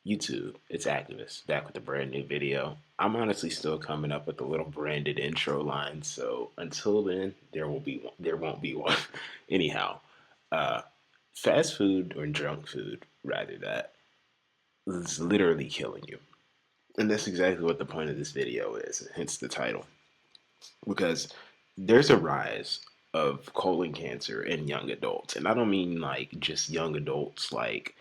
YouTube, it's Activist, back with a brand new video. I'm honestly still coming up with a little branded intro line, so until then, there won't be one. Anyhow, uh, fast food or junk food, rather, that is literally killing you, and that's exactly what the point of this video is. Hence the title, because there's a rise of colon cancer in young adults, and I don't mean like just young adults, like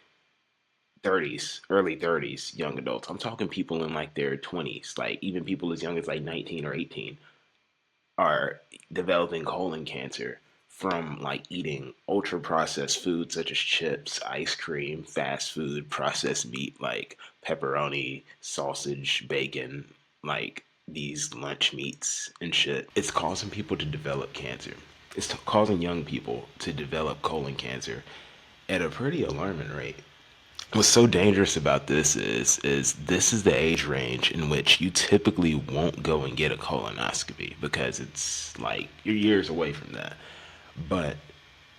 30s, early 30s, young adults. I'm talking people in like their 20s, like even people as young as like 19 or 18 are developing colon cancer from like eating ultra processed food such as chips, ice cream, fast food, processed meat like pepperoni, sausage, bacon, like these lunch meats and shit. It's causing people to develop cancer. It's causing young people to develop colon cancer at a pretty alarming rate. What's so dangerous about this is this is the age range in which you typically won't go and get a colonoscopy because it's like you're years away from that. But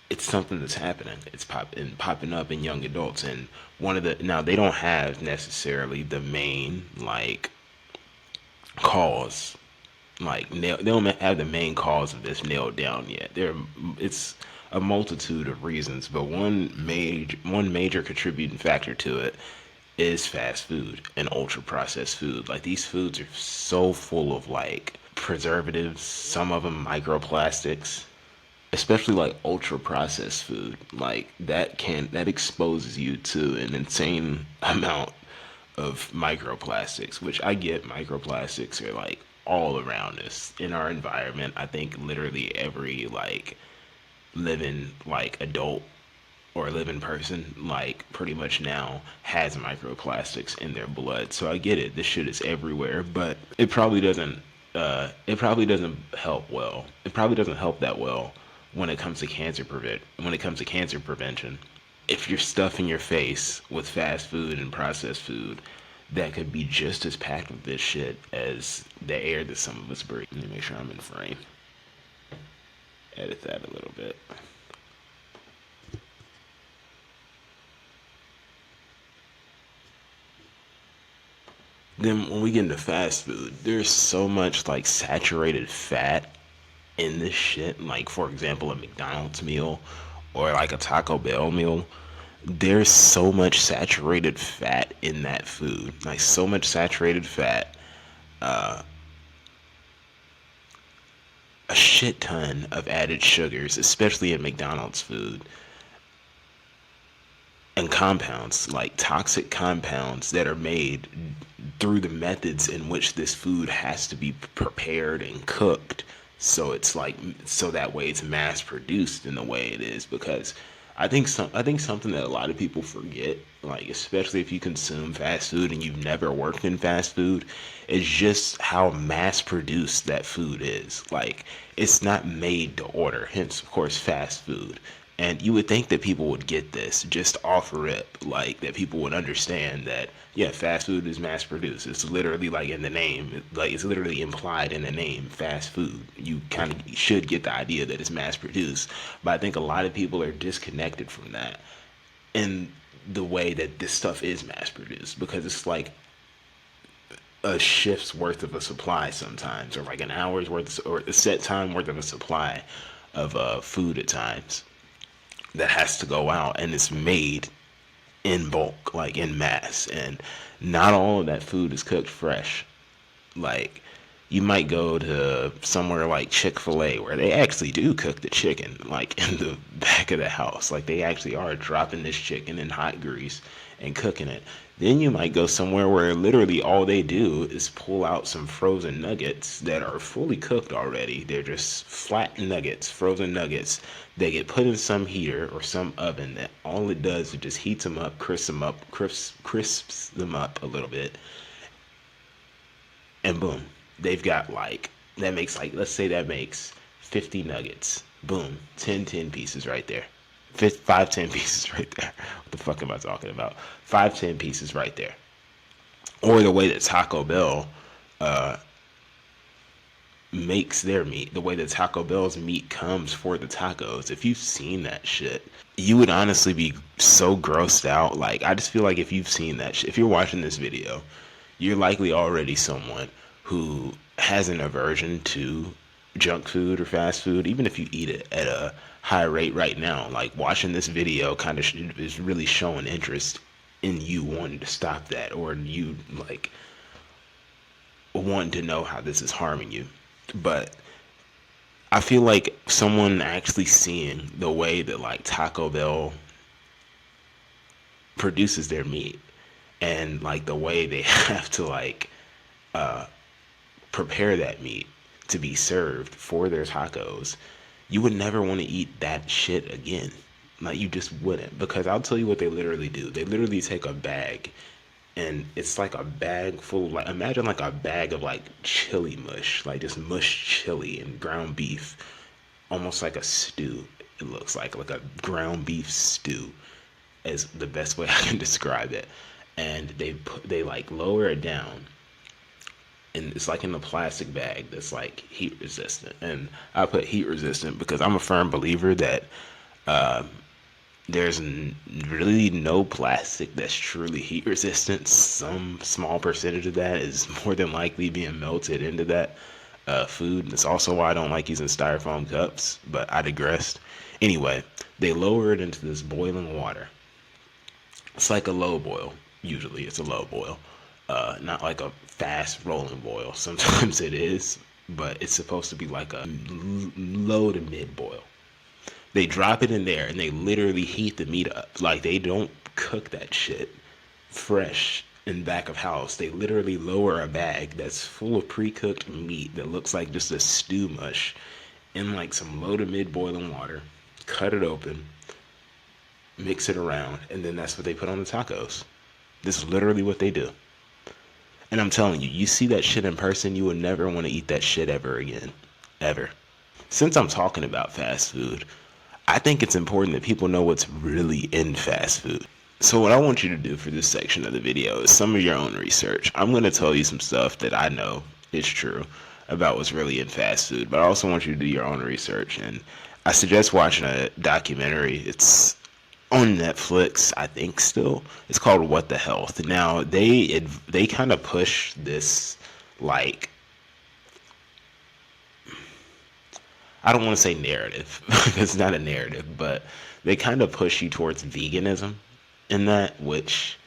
it's something that's happening. It's popping up in young adults, and one of the now they don't have necessarily the main like cause, they don't have the main cause of this nailed down yet. It's a multitude of reasons, but one major contributing factor to it is fast food and ultra processed food. Like these foods are so full of like preservatives, some of them microplastics, especially like ultra processed food. Like that exposes you to an insane amount of microplastics, which I get microplastics are like all around us in our environment. I think literally every like living like adult or living person like pretty much now has microplastics in their blood. So I get it. This shit is everywhere, but it probably doesn't help well. It probably doesn't help that well when it comes to cancer prevention. If you're stuffing your face with fast food and processed food, that could be just as packed with this shit as the air that some of us breathe. Let me make sure I'm in frame. Edit that a little bit. Then when we get into fast food, there's so much like saturated fat in this shit. Like for example, a McDonald's meal or like a Taco Bell meal. There's so much saturated fat in that food. Like so much saturated fat, a shit ton of added sugars, especially in McDonald's food, and compounds, like toxic compounds that are made through the methods in which this food has to be prepared and cooked. So it's like so that way it's mass produced in the way it is, because I think something that a lot of people forget, like especially if you consume fast food and you've never worked in fast food, is just how mass produced that food is. Like it's not made to order, hence of course fast food. And you would think that people would get this just off rip, like that people would understand that, yeah, fast food is mass produced. It's literally like in the name, like it's literally implied in the name, fast food. You kind of should get the idea that it's mass produced. But I think a lot of people are disconnected from that in the way that this stuff is mass produced, because it's like a shift's worth of a supply sometimes, or like an hour's worth, or a set time worth of a supply of food at times that has to go out, and it's made in bulk, like in mass, and not all of that food is cooked fresh. Like you might go to somewhere like Chick-fil-A where they actually do cook the chicken like in the back of the house. Like they actually are dropping this chicken in hot grease and cooking it. Then you might go somewhere where literally all they do is pull out some frozen nuggets that are fully cooked already. They're just flat nuggets, frozen nuggets. They get put in some heater or some oven that all it does is just heats them up, crisps them up a little bit, and boom, they've got like that makes like let's say that makes 50 nuggets. Boom, 10 pieces right there. 5 10 pieces right there. What the fuck am I talking about? 5 10 pieces right there. Or the way that Taco Bell makes their meat, the way that Taco Bell's meat comes for the tacos. If you've seen that shit, you would honestly be so grossed out. Like, I just feel like if you've seen that shit, if you're watching this video, you're likely already someone who has an aversion to junk food or fast food, even if you eat it at a high rate right now. Like, watching this video kind of is really showing interest in you wanting to stop that, or you like wanting to know how this is harming you. But I feel like someone actually seeing the way that like Taco Bell produces their meat, and like the way they have to like prepare that meat to be served for their tacos, you would never want to eat that shit again. Like, you just wouldn't. Because I'll tell you what they literally do. They literally take a bag, and it's like a bag full, like, imagine like a bag of like chili mush, like just mush chili and ground beef, almost like a stew. It looks like a ground beef stew is the best way I can describe it. And they like lower it down, and it's like in a plastic bag that's like heat resistant. And I put heat resistant because I'm a firm believer that there's really no plastic that's truly heat resistant. Some small percentage of that is more than likely being melted into that food. And it's also why I don't like using styrofoam cups, but I digressed. Anyway, they lower it into this boiling water. It's like a low boil. Usually it's a low boil. Not like a fast rolling boil. Sometimes it is, but it's supposed to be like a low to mid boil. They drop it in there and they literally heat the meat up. Like, they don't cook that shit fresh in back of house. They literally lower a bag that's full of pre-cooked meat that looks like just a stew mush in like some low to mid boiling water. Cut it open, mix it around, and then that's what they put on the tacos. This is literally what they do. And I'm telling you, you see that shit in person, you will never want to eat that shit ever again. Ever. Since I'm talking about fast food, I think it's important that people know what's really in fast food. So what I want you to do for this section of the video is some of your own research. I'm going to tell you some stuff that I know is true about what's really in fast food, but I also want you to do your own research. And I suggest watching a documentary. It's on Netflix, I think still. It's called What the Health. Now, they kind of push this, like, I don't want to say narrative because it's not a narrative, but they kind of push you towards veganism in that, which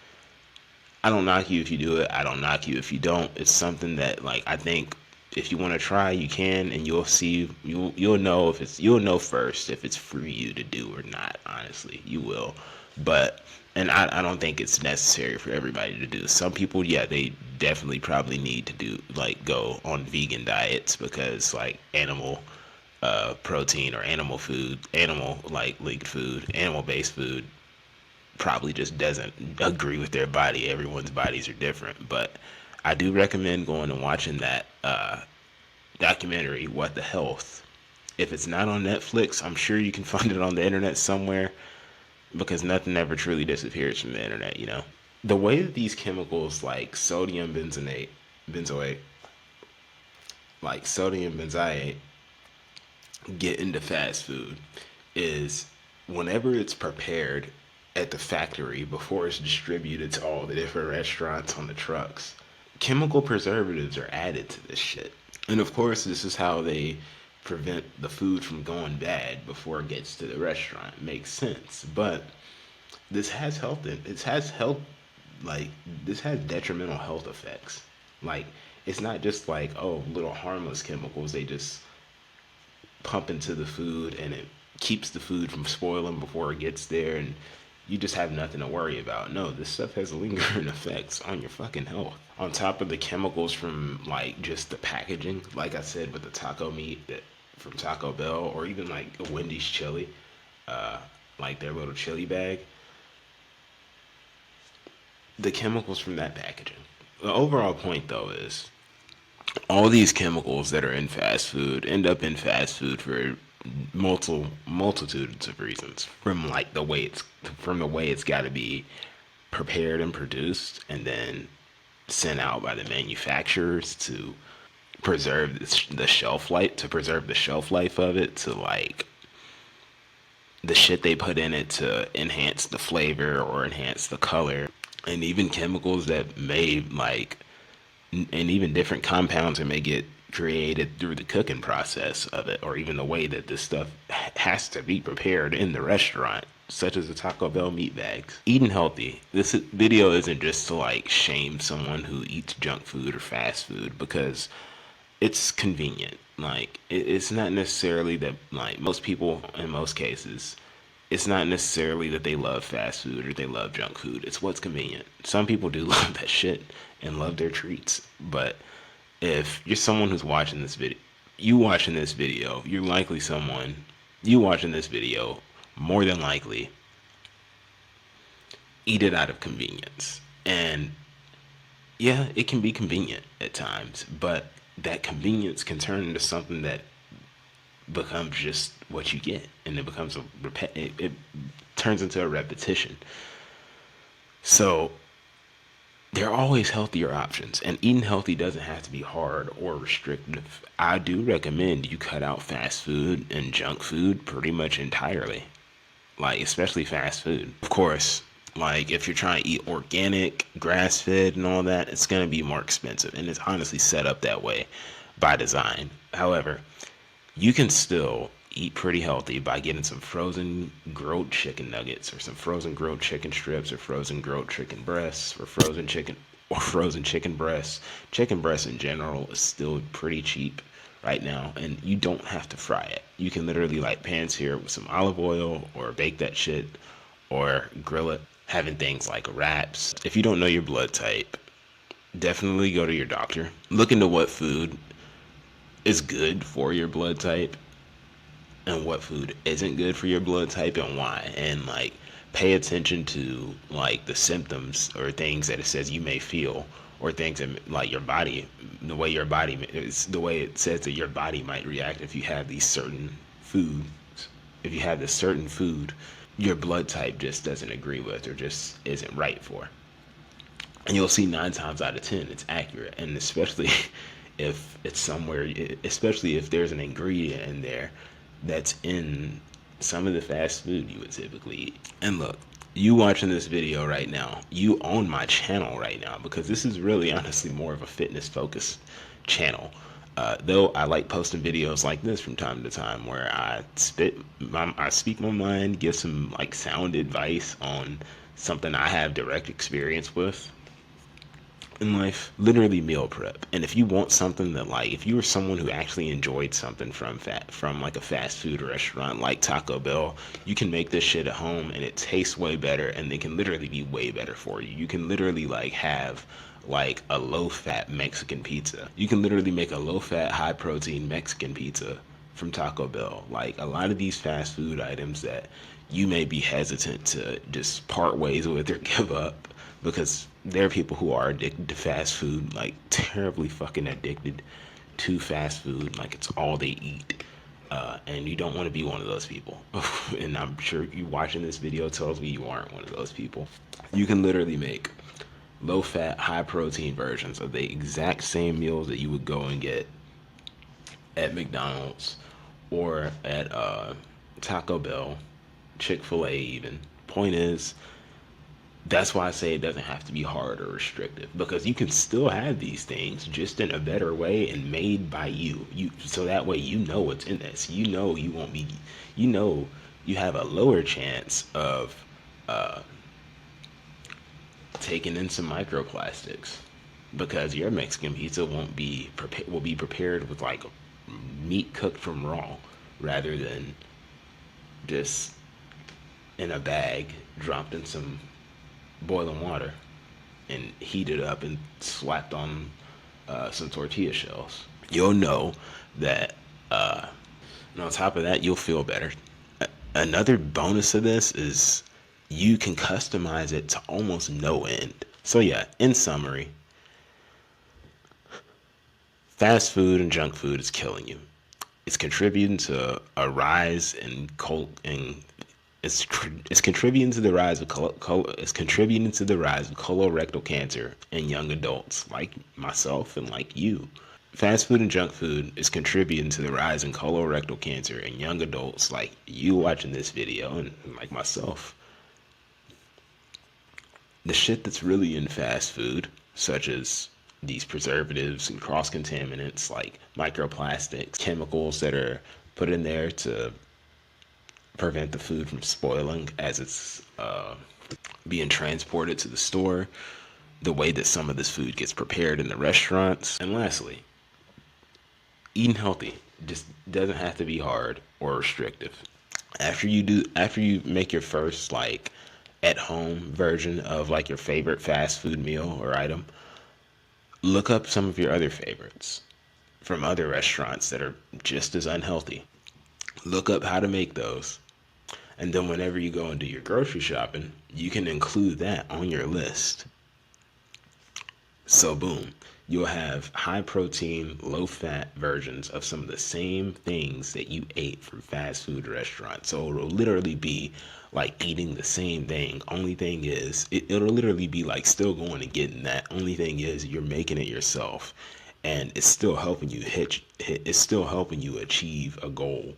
I don't knock you if you do it. I don't knock you if you don't. It's something that, like, I think if you want to try, you can, and you'll see, you'll know if it's, you'll know first if it's for you to do or not. Honestly, you will. But and I don't think it's necessary for everybody to do. Some people, yeah, they definitely probably need to do, like, go on vegan diets because, like, animal protein or animal food, animal like linked food, animal based food probably just doesn't agree with their body. Everyone's bodies are different, but I do recommend going and watching that documentary, What the Health. If it's not on Netflix, I'm sure you can find it on the internet somewhere because nothing ever truly disappears from the internet, you know? The way that these chemicals like benzoate, like sodium benzoate, get into fast food is whenever it's prepared at the factory before it's distributed to all the different restaurants on the trucks, chemical preservatives are added to this shit. And of course, this is how they prevent the food from going bad before it gets to the restaurant. It makes sense. But it has health, like, this has detrimental health effects. Like, it's not just like, oh, little harmless chemicals they just pump into the food and it keeps the food from spoiling before it gets there, and you just have nothing to worry about. No, this stuff has lingering effects on your fucking health. On top of the chemicals from like just the packaging, like I said with the taco meat that from Taco Bell, or even like a Wendy's chili, like their little chili bag, the chemicals from that packaging. The overall point though is all these chemicals that are in fast food end up in fast food for multitudes of reasons, from like the way it's got to be prepared and produced and then sent out by the manufacturers to preserve the shelf life, to preserve the shelf life of it, to like the shit they put in it to enhance the flavor or enhance the color, and even chemicals that may like, and even different compounds that may get created through the cooking process of it, or even the way that this stuff has to be prepared in the restaurant, such as the Taco Bell meat bags. Eating healthy. This video isn't just to like shame someone who eats junk food or fast food, because it's convenient. Like it's not necessarily that, like most people in most cases, it's not necessarily that they love fast food or they love junk food. It's what's convenient. Some people do love that shit and love their treats. But if you're someone who's watching this video, you're likely someone, you watching this video, more than likely eat it out of convenience. And yeah, it can be convenient at times, but that convenience can turn into something that becomes just what you get, and it becomes it turns into a repetition. So there are always healthier options, and eating healthy doesn't have to be hard or restrictive. I do recommend you cut out fast food and junk food pretty much entirely, like especially fast food. Of course, like if you're trying to eat organic, grass fed, and all that, it's gonna be more expensive, and it's honestly set up that way by design. However, you can still eat pretty healthy by getting some frozen grilled chicken nuggets, or some frozen grilled chicken strips, or frozen grilled chicken breasts, or frozen chicken breasts. Chicken breasts in general is still pretty cheap right now, and you don't have to fry it. You can literally like pan sear it with some olive oil, or bake that shit, or grill it. Having things like wraps. If you don't know your blood type, definitely go to your doctor. Look into what food is good for your blood type and what food isn't good for your blood type, and why, and like pay attention to like the symptoms or things that it says you may feel, or things that like your body, the way your body is, the way it says that your body might react if you have these certain foods. If you have this certain food your blood type just doesn't agree with, or just isn't right for, and you'll see 9 times out of 10 it's accurate. And especially if it's somewhere, especially if there's an ingredient in there that's in some of the fast food you would typically eat. And look, you watching this video right now, you own my channel right now, because this is really honestly more of a fitness focused channel. Though I like posting videos like this from time to time, where I speak my mind, give some like sound advice on something I have direct experience with in life. Literally meal prep. And if you want something that, like, if you were someone who actually enjoyed something from like a fast food restaurant like Taco Bell, you can make this shit at home and it tastes way better, and it can literally be way better for you. You can literally like have like a low fat Mexican pizza. You can literally make a low fat, high protein Mexican pizza from Taco Bell. Like a lot of these fast food items that you may be hesitant to just part ways with or give up, because there are people who are addicted to fast food, like terribly fucking addicted to fast food, like it's all they eat. And you don't want to be one of those people. And I'm sure you watching this video tells me you aren't one of those people. You can literally make low fat, high protein versions of the exact same meals that you would go and get at McDonald's, or at Taco Bell, Chick-fil-A even. Point is, that's why I say it doesn't have to be hard or restrictive, because you can still have these things just in a better way and made by you. So that way you know what's in this. You know you won't be, you know you have a lower chance of taking in some microplastics, because your Mexican pizza will be prepared with like meat cooked from raw, rather than just in a bag dropped in some boiling water and heated up and slapped on some tortilla shells. You'll know that, and on top of that, you'll feel better. Another bonus of this is you can customize it to almost no end. So yeah, in summary, fast food and junk food is killing you. It's contributing to a rise in it's contributing to the rise of it's contributing to the rise of colorectal cancer in young adults like myself and like you. Fast food and junk food is contributing to the rise in colorectal cancer in young adults like you watching this video and like myself. The shit that's really in fast food, such as these preservatives and cross contaminants like microplastics, chemicals that are put in there to prevent the food from spoiling as it's being transported to the store, the way that some of this food gets prepared in the restaurants. And lastly, eating healthy just doesn't have to be hard or restrictive. After you make your first like at home version of like your favorite fast food meal or item, look up some of your other favorites from other restaurants that are just as unhealthy. Look up how to make those. And then whenever you go and do your grocery shopping, you can include that on your list. So boom, you'll have high protein, low fat versions of some of the same things that you ate from fast food restaurants. So it'll literally be like eating the same thing. Only thing is, it'll literally be like still going and getting that. Only thing is, you're making it yourself, and it's still helping you it's still helping you achieve a goal,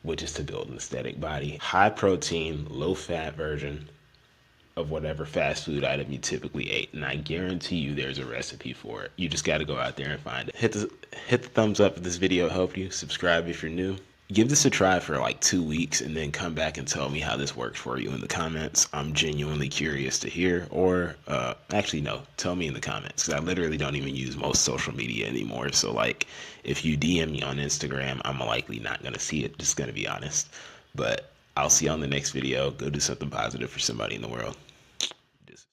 which is to build an aesthetic body. High protein, low fat version of whatever fast food item you typically ate, and I guarantee you there's a recipe for it. You just got to go out there and find it. Hit the thumbs up if this video helped you. Subscribe if you're new. Give this a try for like 2 weeks and then come back and tell me how this works for you in the comments. I'm genuinely curious to hear. Or actually no, tell me in the comments, because I literally don't even use most social media anymore. So like if you DM me on Instagram, I'm likely not gonna see it, just gonna be honest. But I'll see you on the next video. Go do something positive for somebody in the world.